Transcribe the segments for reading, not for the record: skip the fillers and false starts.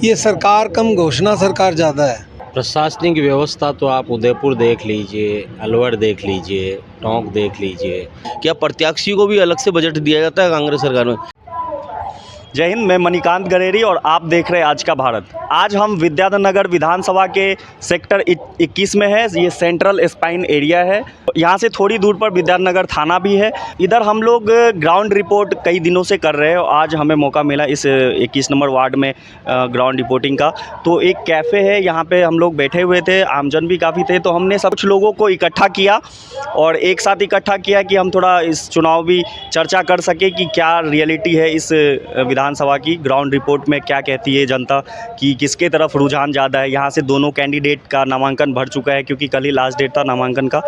ये सरकार कम घोषणा सरकार ज़्यादा है। प्रशासनिक व्यवस्था तो आप उदयपुर देख लीजिए, अलवर देख लीजिए, टोंक देख लीजिए। क्या प्रत्याशी को भी अलग से बजट दिया जाता है कांग्रेस सरकार में? जय हिंद, मैं मणिकांत गरेरी और आप देख रहे हैं आज का भारत। आज हम विद्याधर नगर विधानसभा के सेक्टर 21 में है। ये सेंट्रल स्पाइन एरिया है। यहाँ से थोड़ी दूर पर विद्याधर नगर थाना भी है। इधर हम लोग ग्राउंड रिपोर्ट कई दिनों से कर रहे हैं और आज हमें मौका मिला इस 21 नंबर वार्ड में ग्राउंड रिपोर्टिंग का। तो एक कैफ़े है, यहाँ पे हम लोग बैठे हुए थे, आमजन भी काफ़ी थे, तो हमने सब कुछ लोगों को इकट्ठा किया और एक साथ इकट्ठा किया कि हम थोड़ा इस चुनावी चर्चा कर सके कि क्या रियलिटी है इस विधानसभा की। ग्राउंड रिपोर्ट में क्या कहती है जनता कि किसके तरफ रुझान ज़्यादा है। यहाँ से दोनों कैंडिडेट का नामांकन भर चुका है क्योंकि कल ही लास्ट डेट था नामांकन का।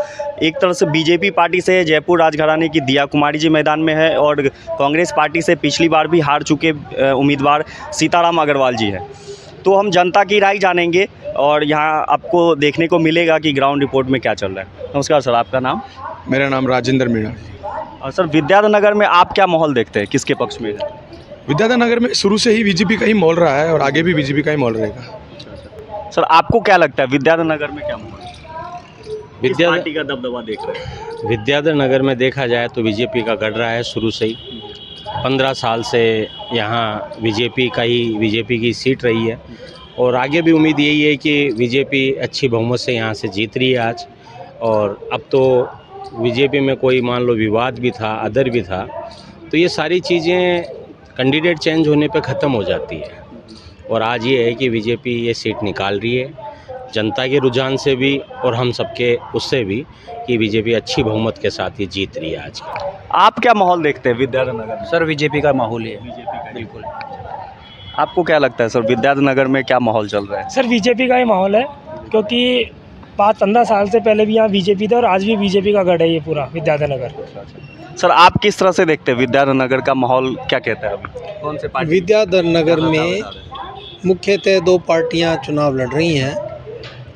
एक तरफ से बीजेपी पार्टी से जयपुर राजघराने की दिया कुमारी जी मैदान में है और कांग्रेस पार्टी से पिछली बार भी हार चुके उम्मीदवार सीताराम अग्रवाल जी हैं। तो हम जनता की राय जानेंगे और यहाँ आपको देखने को मिलेगा कि ग्राउंड रिपोर्ट में क्या चल रहा है। नमस्कार सर, आपका नाम? मेरा नाम राजेंद्र मीणा। और सर, विद्याधर नगर में आप क्या माहौल देखते हैं, किसके पक्ष में है? विद्याधर नगर में शुरू से ही बीजेपी का ही माहौल रहा है और आगे भी बीजेपी का ही माहौल रहेगा। सर, आपको क्या लगता है विद्याधर नगर में क्या माहौल है? विद्याधर पार्टी का दबदबा देख रहे हैं? विद्याधर नगर में देखा जाए तो बीजेपी का गढ़ रहा है शुरू से ही। 15 साल से यहाँ बीजेपी की सीट रही है और आगे भी उम्मीद यही है कि बीजेपी अच्छी बहुमत से यहाँ से जीत रही है आज। और अब तो बीजेपी में कोई मान लो विवाद भी था, अदर भी था, तो ये सारी चीज़ें कैंडिडेट चेंज होने पे ख़त्म हो जाती है। और आज ये है कि बीजेपी ये सीट निकाल रही है जनता के रुझान से भी और हम सबके उससे भी कि बीजेपी अच्छी बहुमत के साथ ये जीत रही है आज। आप क्या माहौल देखते हैं विद्याधर नगर में? सर, बीजेपी का माहौल है। बीजेपी का बिल्कुल। आपको क्या लगता है सर, विद्याधर नगर में क्या माहौल चल रहा है? सर, बीजेपी का ही माहौल है क्योंकि 15 साल से पहले भी यहाँ बीजेपी था और आज भी बीजेपी का गढ़ है ये पूरा विद्याधर नगर। सर, आप किस तरह से देखते हैं विद्याधर नगर का माहौल क्या कहता है अभी? कौन से पार्टी? विद्याधर नगर में मुख्यतः दो पार्टियां चुनाव लड़ रही हैं।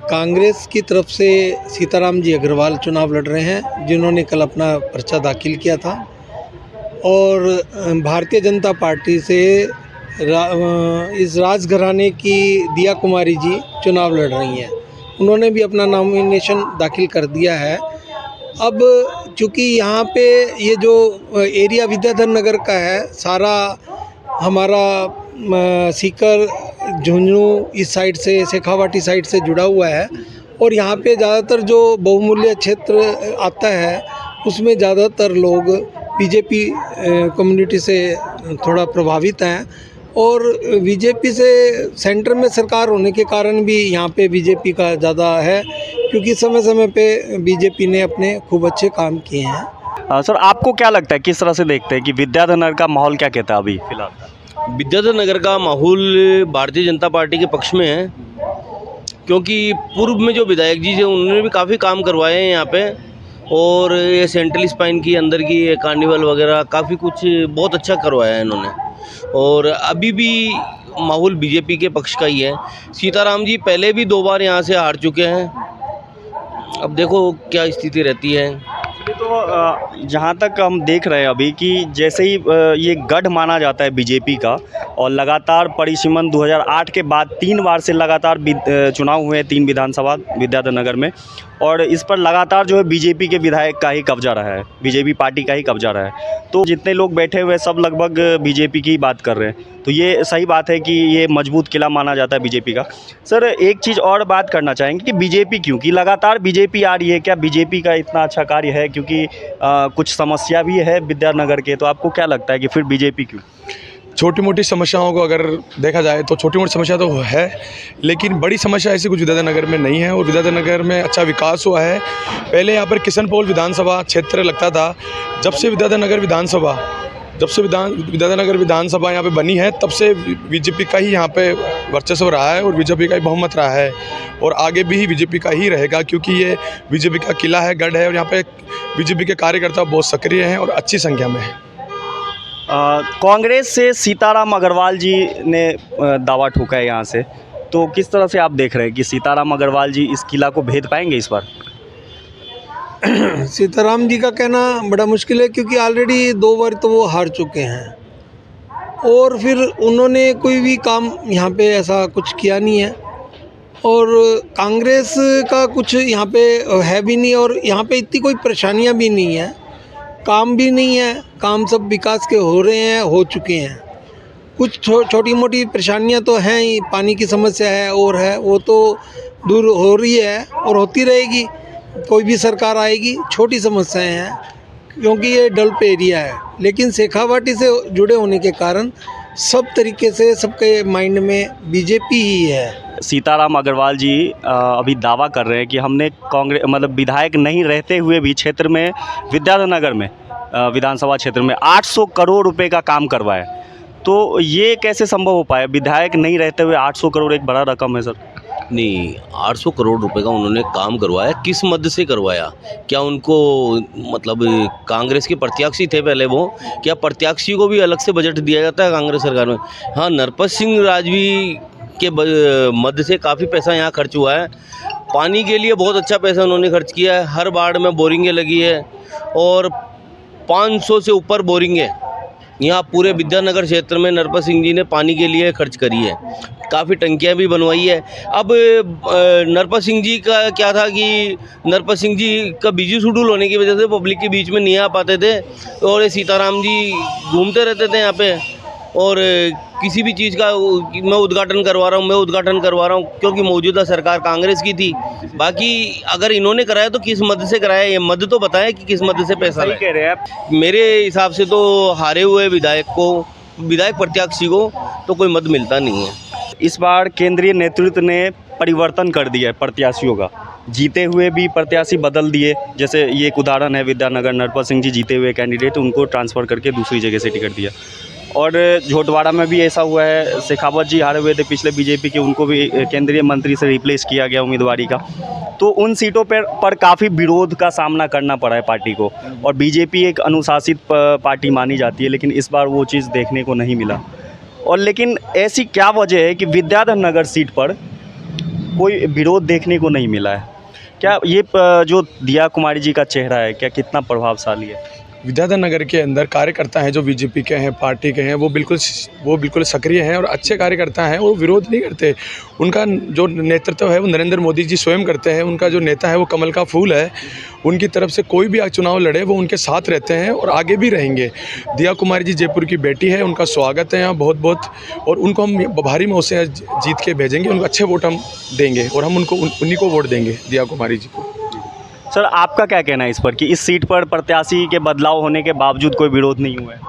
कांग्रेस की तरफ से सीताराम जी अग्रवाल चुनाव लड़ रहे हैं जिन्होंने कल अपना पर्चा दाखिल किया था, और भारतीय जनता पार्टी से इस राजघराने की दिया कुमारी जी चुनाव लड़ रही हैं। उन्होंने भी अपना नॉमिनेशन दाखिल कर दिया है। अब चूँकि यहाँ पे ये जो एरिया विद्याधर नगर का है सारा हमारा सीकर, झुंझुनू इस साइड से, शेखावाटी साइड से जुड़ा हुआ है और यहाँ पे ज़्यादातर जो बहुमूल्य क्षेत्र आता है उसमें ज़्यादातर लोग बीजेपी कम्युनिटी से थोड़ा प्रभावित हैं और बीजेपी से सेंटर में सरकार होने के कारण भी यहाँ पे बीजेपी का ज़्यादा है क्योंकि समय समय पे बीजेपी ने अपने खूब अच्छे काम किए हैं। सर, आपको क्या लगता है, किस तरह से देखते हैं कि विद्याधर नगर का माहौल क्या कहता है अभी फिलहाल? विद्याधर नगर का माहौल भारतीय जनता पार्टी के पक्ष में है क्योंकि पूर्व में जो विधायक जी थे उन्होंने भी काफ़ी काम करवाए हैं यहाँ पे और ये सेंट्रल स्पाइन की अंदर की ये कार्निवल वगैरह काफ़ी कुछ बहुत अच्छा करवाया है इन्होंने। और अभी भी माहौल बीजेपी के पक्ष का ही है। सीताराम जी पहले भी 2 बार यहाँ से हार चुके हैं, अब देखो क्या स्थिति रहती है। तो जहाँ तक हम देख रहे हैं अभी कि जैसे ही ये गढ़ माना जाता है बीजेपी का और लगातार परिसीमन 2008 के बाद 3 बार से लगातार चुनाव हुए हैं 3 विधानसभा विद्याधर नगर में, और इस पर लगातार जो है बीजेपी के विधायक का ही कब्जा रहा है, बीजेपी पार्टी का ही कब्जा रहा है। तो जितने लोग बैठे हुए सब लगभग बीजेपी की बात कर रहे हैं, तो ये सही बात है कि ये मजबूत किला माना जाता है बीजेपी का। सर, एक चीज़ और बात करना चाहेंगे कि बीजेपी क्यों, कि लगातार बीजेपी आ रही है, क्या बीजेपी का इतना अच्छा कार्य है? क्योंकि कुछ समस्या भी है विद्याधर नगर के, तो आपको क्या लगता है कि फिर बीजेपी क्यों? छोटी मोटी समस्याओं को अगर देखा जाए तो छोटी मोटी समस्या तो है, लेकिन बड़ी समस्या ऐसी कुछ विद्याधर नगर में नहीं है और विद्याधर नगर में अच्छा विकास हुआ है। पहले यहाँ पर किशनपोल विधानसभा क्षेत्र लगता था। जब से विद्याधर नगर विधानसभा यहाँ पे बनी है तब से बीजेपी का ही यहाँ पे वर्चस्व रहा है और बीजेपी का ही बहुमत रहा है और आगे भी बीजेपी का ही रहेगा क्योंकि ये बीजेपी का किला है, गढ़ है और यहाँ पे बीजेपी के कार्यकर्ता बहुत सक्रिय हैं और अच्छी संख्या में हैं। कांग्रेस से सीताराम अग्रवाल जी ने दावा ठोका है यहाँ से, तो किस तरह से आप देख रहे हैं कि सीताराम अग्रवाल जी इस किला को भेद पाएंगे इस बार? सीताराम जी का कहना बड़ा मुश्किल है क्योंकि ऑलरेडी 2 बार तो वो हार चुके हैं और फिर उन्होंने कोई भी काम यहाँ पे ऐसा कुछ किया नहीं है, और कांग्रेस का कुछ यहाँ पे है भी नहीं, और यहाँ पे इतनी कोई परेशानियाँ भी नहीं है, काम भी नहीं है, काम सब विकास के हो रहे हैं, हो चुके हैं। कुछ छोटी मोटी परेशानियाँ तो हैं ही, पानी की समस्या है और है, वो तो दूर हो रही है और होती रहेगी, कोई भी सरकार आएगी। छोटी समस्याएं हैं क्योंकि ये डेवलप एरिया है, लेकिन शेखावाटी से जुड़े होने के कारण सब तरीके से सबके माइंड में बीजेपी ही है। सीताराम अग्रवाल जी अभी दावा कर रहे हैं कि हमने कांग्रेस मतलब विधायक नहीं रहते हुए भी क्षेत्र में विद्याधर नगर में विधानसभा क्षेत्र में 800 करोड़ रुपए का काम करवाया। तो ये कैसे संभव हो पाया? विधायक नहीं रहते हुए 800 करोड़ एक बड़ा रकम है सर। नहीं, 800 करोड़ रुपए का उन्होंने काम करवाया, किस मद से करवाया? क्या उनको मतलब कांग्रेस के प्रत्याशी थे पहले वो? क्या प्रत्याशी को भी अलग से बजट दिया जाता है कांग्रेस सरकार में? हाँ, नरपत सिंह राजवी के मद से काफ़ी पैसा यहाँ खर्च हुआ है। पानी के लिए बहुत अच्छा पैसा उन्होंने खर्च किया है, हर वार्ड में बोरिंगें लगी है और 500 से ऊपर बोरिंगें यहाँ पूरे विद्यानगर क्षेत्र में नरपत सिंह जी ने पानी के लिए खर्च करी है। काफ़ी टंकियाँ भी बनवाई है। अब नरपत सिंह जी का क्या था कि नरपत सिंह जी का बिजी शेड्यूल होने की वजह से पब्लिक के बीच में नहीं आ पाते थे, और ये सीताराम जी घूमते रहते थे यहाँ पे, और किसी भी चीज़ का मैं उद्घाटन करवा रहा हूँ क्योंकि मौजूदा सरकार कांग्रेस की थी। बाकी अगर इन्होंने कराया तो किस मद से कराया, ये मद तो बताएं कि किस मद से पैसा सही कह रहे हैं आप। मेरे हिसाब से तो हारे हुए विधायक प्रत्याशी को तो कोई मद मिलता नहीं है। इस बार केंद्रीय नेतृत्व ने परिवर्तन कर दिया है प्रत्याशियों का, जीते हुए भी प्रत्याशी बदल दिए। जैसे ये एक उदाहरण है, विद्यानगर नरपत सिंह जी जीते हुए कैंडिडेट, उनको ट्रांसफ़र करके दूसरी जगह से टिकट दिया। और झोटवाड़ा में भी ऐसा हुआ है, शेखावत जी हारे हुए थे पिछले बीजेपी के, उनको भी केंद्रीय मंत्री से रिप्लेस किया गया उम्मीदवारी का। तो उन सीटों पर काफ़ी विरोध का सामना करना पड़ा है पार्टी को, और बीजेपी एक अनुशासित पार्टी मानी जाती है, लेकिन इस बार वो चीज़ देखने को नहीं मिला। और लेकिन ऐसी क्या वजह है कि विद्याधर नगर सीट पर कोई विरोध देखने को नहीं मिला है? क्या ये जो दिया कुमारी जी का चेहरा है, क्या कितना प्रभावशाली है? विद्याधर नगर के अंदर कार्यकर्ता हैं जो बीजेपी के हैं, पार्टी के हैं, वो बिल्कुल सक्रिय हैं और अच्छे कार्यकर्ता हैं, वो विरोध नहीं करते। उनका जो नेतृत्व है वो नरेंद्र मोदी जी स्वयं करते हैं। उनका जो नेता है वो कमल का फूल है, उनकी तरफ से कोई भी चुनाव लड़े वो उनके साथ रहते हैं और आगे भी रहेंगे। दिया कुमारी जी जयपुर की बेटी है, उनका स्वागत है यहाँ बहुत बहुत, और उनको हम भारी मौत से जीत के भेजेंगे, उनको अच्छे वोट हम देंगे और हम उन्हीं को वोट देंगे, दिया कुमारी जी को। सर, आपका क्या कहना है इस पर कि इस सीट पर प्रत्याशी के बदलाव होने के बावजूद कोई विरोध नहीं हुआ है?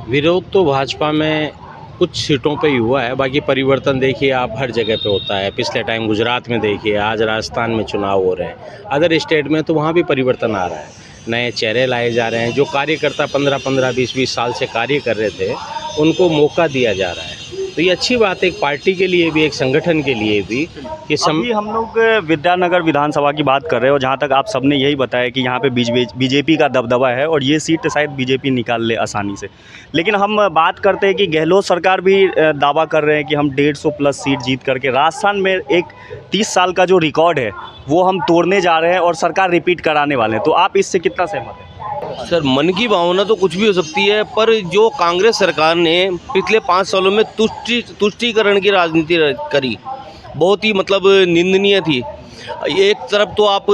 विरोध तो भाजपा में कुछ सीटों पे ही हुआ है, बाकी परिवर्तन देखिए आप हर जगह पे होता है। पिछले टाइम गुजरात में देखिए, आज राजस्थान में चुनाव हो रहे हैं, अदर स्टेट में तो वहाँ भी परिवर्तन आ रहा है, नए चेहरे लाए जा रहे हैं। जो कार्यकर्ता 15-15, 20-20 साल से कार्य कर रहे थे उनको मौका दिया जा रहा है। तो ये अच्छी बात है एक पार्टी के लिए भी, एक संगठन के लिए भी कि अभी हम लोग विद्यानगर विधानसभा की बात कर रहे हैं, और जहाँ तक आप सबने यही बताया कि यहाँ पे बीजेपी का दबदबा है और ये सीट शायद बीजेपी निकाल ले आसानी से। लेकिन हम बात करते हैं कि गहलोत सरकार भी दावा कर रहे हैं कि हम 150 प्लस सीट जीत करके राजस्थान में एक 30 साल का जो रिकॉर्ड है वो हम तोड़ने जा रहे हैं और सरकार रिपीट कराने वाले हैं। तो आप इससे कितना सहमत हैं? सर, मन की भावना तो कुछ भी हो सकती है, पर जो कांग्रेस सरकार ने पिछले 5 सालों में तुष्टीकरण की राजनीति करी, बहुत ही मतलब निंदनीय थी। एक तरफ तो आप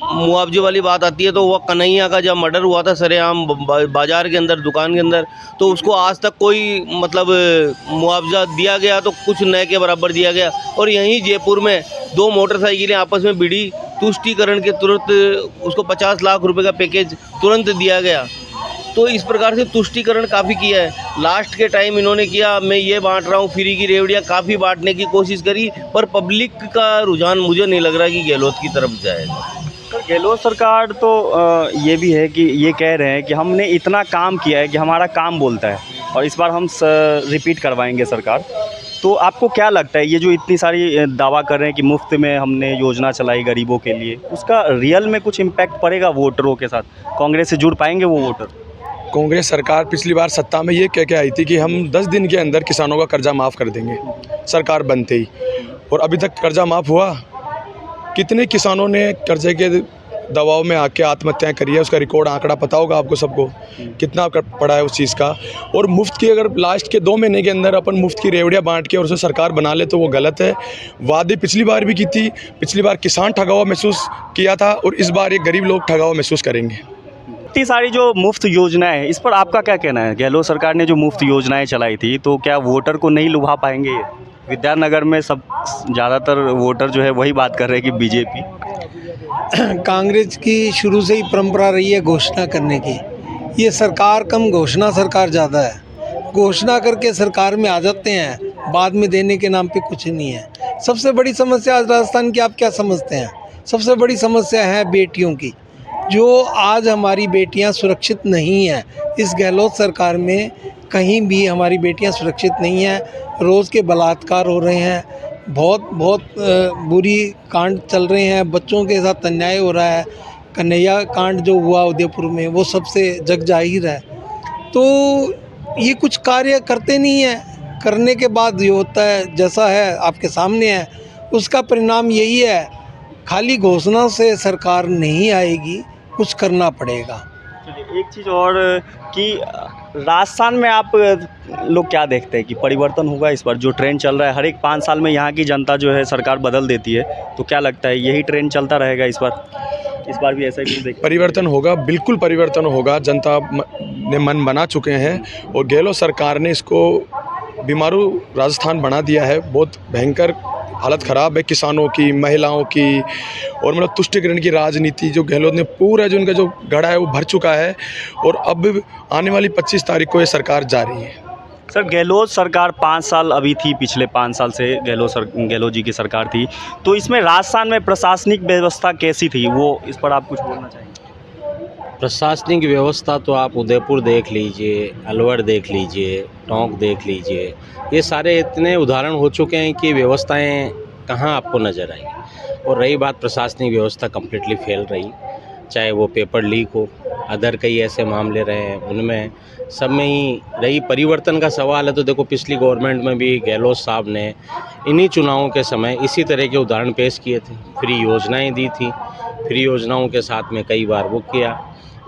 मुआवजे वाली बात आती है, तो वह कन्हैया का जब मर्डर हुआ था सरेआम बाज़ार के अंदर, दुकान के अंदर, तो उसको आज तक कोई मतलब मुआवजा दिया गया तो कुछ नए के बराबर दिया गया। और यहीं जयपुर में 2 मोटरसाइकिलें आपस में भिड़ी, तुष्टीकरण के तुरंत उसको 50 लाख रुपए का पैकेज तुरंत दिया गया। तो इस प्रकार से तुष्टीकरण काफ़ी किया है। लास्ट के टाइम इन्होंने किया, मैं ये बांट रहा हूँ फ्री की रेवड़ियाँ, काफ़ी बांटने की कोशिश करी, पर पब्लिक का रुझान मुझे नहीं लग रहा कि गहलोत की तरफ जाएगा। गहलोत सरकार तो ये भी है कि ये कह रहे हैं कि हमने इतना काम किया है कि हमारा काम बोलता है, और इस बार हम रिपीट करवाएंगे सरकार। तो आपको क्या लगता है, ये जो इतनी सारी दावा कर रहे हैं कि मुफ्त में हमने योजना चलाई गरीबों के लिए, उसका रियल में कुछ इम्पैक्ट पड़ेगा वोटरों के साथ? कांग्रेस से जुड़ पाएंगे वो वोटर? कांग्रेस सरकार पिछली बार सत्ता में ये कह के आई थी कि हम 10 दिन के अंदर किसानों का कर्जा माफ़ कर देंगे सरकार बनते ही, और अभी तक कर्जा माफ़ हुआ? कितने किसानों ने कर्जे के दबाव में आके आत्महत्याएं करी है, उसका रिकॉर्ड आंकड़ा पता होगा आपको सबको कितना पड़ा है उस चीज़ का। और मुफ्त की अगर लास्ट के 2 महीने के अंदर अपन मुफ्त की रेवड़ियाँ बांट के और उसे सरकार बना ले तो वो गलत है। वादे पिछली बार भी की थी, पिछली बार किसान ठगा हुआ महसूस किया था और इस बार ये गरीब लोग ठगा हुआ महसूस करेंगे। इतनी सारी जो मुफ्त योजनाएं हैं, इस पर आपका क्या कहना है? गहलोत सरकार ने जो मुफ्त योजनाएं चलाई थी, तो क्या वोटर को नहीं लुभा पाएंगे ये? विद्यानगर में सब ज़्यादातर वोटर जो है वही बात कर रहे हैं कि बीजेपी। कांग्रेस की शुरू से ही परंपरा रही है घोषणा करने की। ये सरकार कम, घोषणा सरकार ज़्यादा है। घोषणा करके सरकार में आ जाते हैं, बाद में देने के नाम पे कुछ नहीं है। सबसे बड़ी समस्या आज राजस्थान की आप क्या समझते हैं? सबसे बड़ी समस्या है बेटियों की। जो आज हमारी बेटियां सुरक्षित नहीं हैं, इस गहलोत सरकार में कहीं भी हमारी बेटियां सुरक्षित नहीं हैं। रोज़ के बलात्कार हो रहे हैं, बहुत बुरी कांड चल रहे हैं, बच्चों के साथ अन्याय हो रहा है। कन्हैया कांड जो हुआ उदयपुर में, वो सबसे जग जाहिर है। तो ये कुछ कार्य करते नहीं हैं, करने के बाद ये होता है जैसा है आपके सामने है। उसका परिणाम यही है, खाली घोषणा से सरकार नहीं आएगी, कुछ करना पड़ेगा। एक चीज़ और कि राजस्थान में आप लोग क्या देखते हैं कि परिवर्तन होगा इस बार? जो ट्रेंड चल रहा है, हर एक 5 साल में यहाँ की जनता जो है सरकार बदल देती है, तो क्या लगता है यही ट्रेंड चलता रहेगा इस बार? इस बार भी ऐसा ही कुछ देखते? परिवर्तन होगा, बिल्कुल परिवर्तन होगा। जनता ने मन बना चुके हैं और गहलोत सरकार ने इसको बीमारू राजस्थान बना दिया है। बहुत भयंकर हालत ख़राब है किसानों की, महिलाओं की, और मतलब तुष्टिकरण की राजनीति जो गहलोत ने पूरा जो उनका जो घड़ा है वो भर चुका है। और अब आने वाली 25 तारीख को ये सरकार जा रही है। सर, गहलोत सरकार 5 साल अभी थी, पिछले 5 साल से गहलोत जी की सरकार थी, तो इसमें राजस्थान में प्रशासनिक व्यवस्था कैसी थी, वो इस पर आप कुछ बोलना चाहेंगे? प्रशासनिक व्यवस्था तो आप उदयपुर देख लीजिए, अलवर देख लीजिए, टोंक देख लीजिए, ये सारे इतने उदाहरण हो चुके हैं कि व्यवस्थाएं कहाँ आपको नज़र आई। और रही बात प्रशासनिक व्यवस्था कम्प्लीटली फेल रही, चाहे वो पेपर लीक हो, अदर कई ऐसे मामले रहे हैं, उनमें सब में ही रही। परिवर्तन का सवाल है तो देखो, पिछली गवर्नमेंट में भी गहलोत साहब ने इन्हीं चुनावों के समय इसी तरह के उदाहरण पेश किए थे, फ्री योजनाएं दी थी, फ्री योजनाओं के साथ में कई बार वो किया,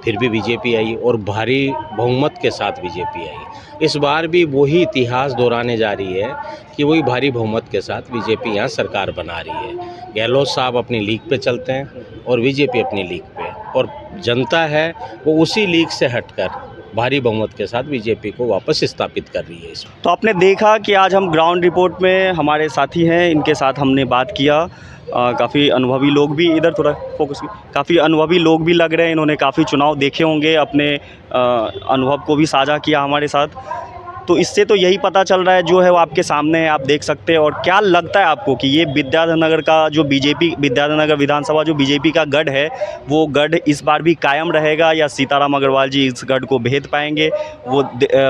फिर भी बीजेपी आई और भारी बहुमत के साथ बीजेपी आई। इस बार भी वही इतिहास दोहराने जा रही है कि वही भारी बहुमत के साथ बीजेपी यहाँ सरकार बना रही है। गहलोत साहब अपनी लीग पे चलते हैं और बीजेपी अपनी लीग पे, और जनता है वो उसी लीग से हटकर भारी बहुमत के साथ बीजेपी को वापस स्थापित कर रही है इसमें। तो आपने देखा कि आज हम ग्राउंड रिपोर्ट में हमारे साथी हैं, इनके साथ हमने बात किया। काफ़ी अनुभवी लोग भी, इधर थोड़ा फोकस, काफ़ी अनुभवी लोग भी लग रहे हैं, इन्होंने काफ़ी चुनाव देखे होंगे, अपने अनुभव को भी साझा किया हमारे साथ। तो इससे तो यही पता चल रहा है, जो है वो आपके सामने है, आप देख सकते हैं। और क्या लगता है आपको कि ये विद्याधर का जो बीजेपी, विद्याधर विधानसभा जो बीजेपी का गढ़ है, वो गढ़ इस बार भी कायम रहेगा या सीताराम अग्रवाल जी इस गढ़ को भेद पाएंगे? वो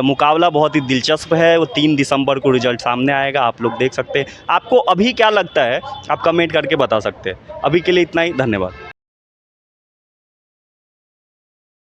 मुकाबला बहुत ही दिलचस्प है। वो 3 दिसंबर को रिजल्ट सामने आएगा, आप लोग देख सकते हैं। आपको अभी क्या लगता है, आप कमेंट करके बता सकते हैं। अभी के लिए इतना ही, धन्यवाद।